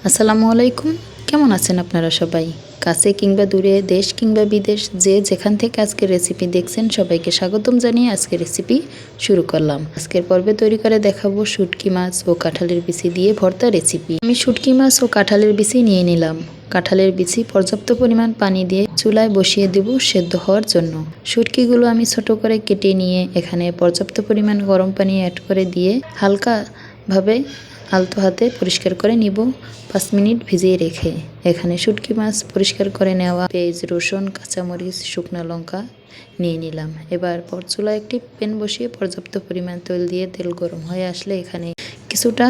আসসালামু আলাইকুম। কেমন আছেন আপনারা সবাই? কাছে কিংবা দূরে, দেশ কিংবা বিদেশ, যে যেখান থেকে আজকের রেসিপি দেখছেন সবাইকে স্বাগতম জানিয়ে আজকের রেসিপি শুরু করলাম। আজকের পর্বে তৈরি করে দেখাবো শুটকি মাছ ও কাঁঠালের বিচি দিয়ে ভর্তা রেসিপি। আমি শুটকি মাছ ও কাঁঠালের বিচি নিয়ে নিলাম। কাঁঠালের বিচি পর্যাপ্ত পরিমাণ পানি দিয়ে চুলায় বসিয়ে দেব সেদ্ধ হওয়ার জন্য। শুটকিগুলো আমি ছোট করে কেটে নিয়ে এখানে পর্যাপ্ত পরিমাণ গরম পানি অ্যাড করে দিয়ে হালকাভাবে আলতো হাতে পরিষ্কার করে নিব 5 মিনিট ভিজিয়ে রেখে। এখানে শুটকি মাছ পরিষ্কার করে নেওয়া পেঁয়াজ, রসুন, কাঁচামরিচ, শুকনো লঙ্কা নিয়ে নিলাম। এবার চুলায় একটি প্যান বসিয়ে পর্যাপ্ত পরিমাণ তেল দিয়ে তেল গরম হয়ে আসলে এখানে কিছুটা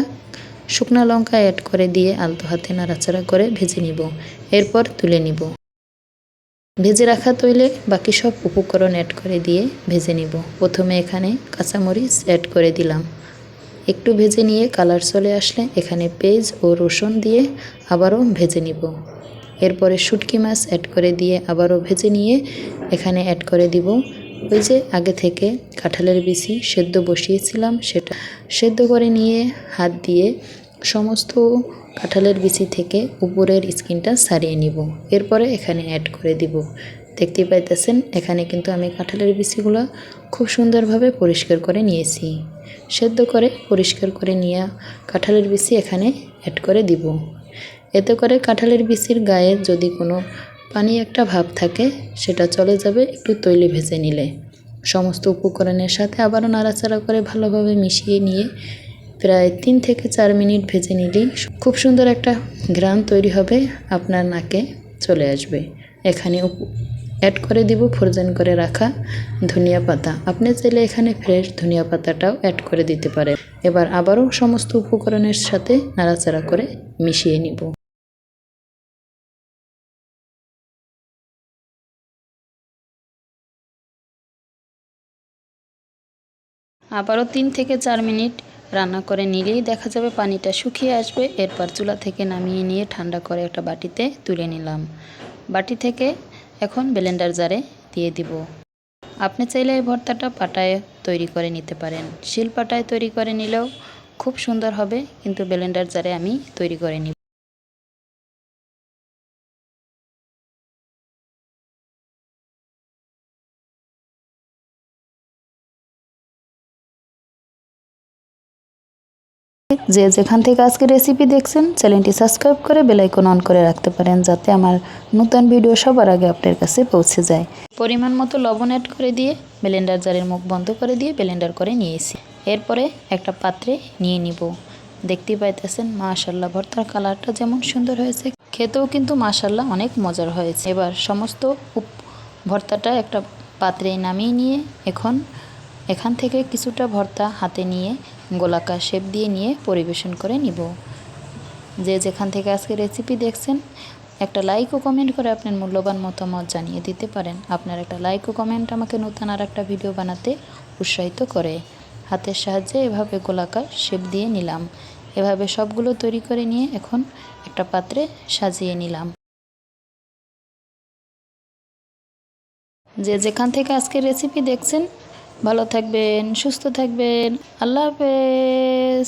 শুকনো লঙ্কা অ্যাড করে দিয়ে আলতো হাতে নাড়াচাড়া করে ভেজে নিব। এরপর তুলে নিব। ভেজে রাখা তৈলে বাকি সব উপকরণ অ্যাড করে দিয়ে ভেজে নিব। প্রথমে এখানে কাঁচামরিচ অ্যাড করে দিলাম। একটু ভেজে নিয়ে কালার চলে আসলে এখানে পেঁয়াজ ও রসুন দিয়ে আবারও ভেজে নিব। এরপরে শুটকি মাছ অ্যাড করে দিয়ে আবারও ভেজে নিয়ে এখানে অ্যাড করে দিব ওই যে আগে থেকে কাঁঠালের বিচি সেদ্ধ বসিয়েছিলাম, সেটা সেদ্ধ করে নিয়ে হাত দিয়ে সমস্ত কাঁঠালের বিচি থেকে উপরের স্কিনটা ছাড়িয়ে নিব। এরপরে এখানে অ্যাড করে দিব। দেখতে পাইতেছেন এখানে কিন্তু আমি কাঁঠালের বিচিগুলো খুব সুন্দরভাবে পরিষ্কার করে নিয়েছি। সেদ্ধ করে পরিষ্কার করে নিয়ে কাঁঠালের বিচি এখানে অ্যাড করে দিব। এতে করে কাঁঠালের বিচির গায়ে যদি কোনো পানি একটা ভাব থাকে সেটা চলে যাবে একটু তৈলে ভেজে নিলে। সমস্ত উপকরণের সাথে আবারও নাড়াচাড়া করে ভালোভাবে মিশিয়ে নিয়ে প্রায় 3 থেকে 4 মিনিট ভেজে নিলেই খুব সুন্দর একটা ঘ্রাণ তৈরি হবে, আপনার নাকে চলে আসবে। এখানে অ্যাড করে দিব ফ্রোজেন করে রাখা ধনিয়া পাতা। আপনি চাইলে এখানে ফ্রেশ ধনিয়া পাতাটাও অ্যাড করে দিতে পারেন। এবার আবারও সমস্ত উপকরণের সাথে নাড়াচাড়া করে মিশিয়ে নিব। আবারও 3 থেকে 4 মিনিট রান্না করে নিলেই দেখা যাবে পানিটা শুকিয়ে আসবে। এরপর চুলা থেকে নামিয়ে নিয়ে ঠান্ডা করে একটা বাটিতে তুলে নিলাম। বাটি থেকে এখন ব্লেন্ডার জারে দিয়ে দিব। আপনি চাইলে এই ভর্তাটা পাটায় তৈরি করে নিতে পারেন। শিল পাটায় তৈরি করে নিলেও খুব সুন্দর হবে, কিন্তু ব্লেন্ডার জারে আমি তৈরি করে নিব। যে যেখান থেকে আজকে রেসিপি দেখছেন চ্যানেলটি সাবস্ক্রাইব করে বেল আইকন অন করে রাখতে পারেন, যাতে আমার নতুন ভিডিও সবার আগে আপনার কাছে পৌঁছে যায়। পরিমাণ মতো লবণ অ্যাড করে দিয়ে ব্লেন্ডার জারের মুখ বন্ধ করে দিয়ে ব্লেন্ডার করে নিয়েছি। এরপরে একটা পাত্রে নিয়ে নিব। দেখতেই পাইতেছেন মাশাআল্লাহ ভর্তার কালারটা যেমন সুন্দর হয়েছে, খেতেও কিন্তু মাশাআল্লাহ অনেক মজার হয়েছে। এবার সমস্ত ভর্তাটা একটা পাত্রে নামিয়ে নিয়ে এখান থেকে কিছুটা ভর্তা হাতে নিয়ে গোলাকার শেপ দিয়ে নিয়ে পরিবেশন করে নিব। যে যেখান থেকে আজকে রেসিপি দেখছেন একটা লাইক ও কমেন্ট করে আপনার মূল্যবান মতামত জানিয়ে দিতে পারেন। আপনার একটা লাইক ও কমেন্ট আমাকে নতুন আর একটা ভিডিও বানাতে উৎসাহিত করে। হাতের সাহায্যে এভাবে গোলাকার শেপ দিয়ে নিলাম। এভাবে সবগুলো তৈরি করে নিয়ে এখন একটা পাত্রে সাজিয়ে নিলাম। যে যেখান থেকে আজকে রেসিপি দেখছেন ভালো থাকবেন, সুস্থ থাকবেন। আল্লাহ হাফেজ।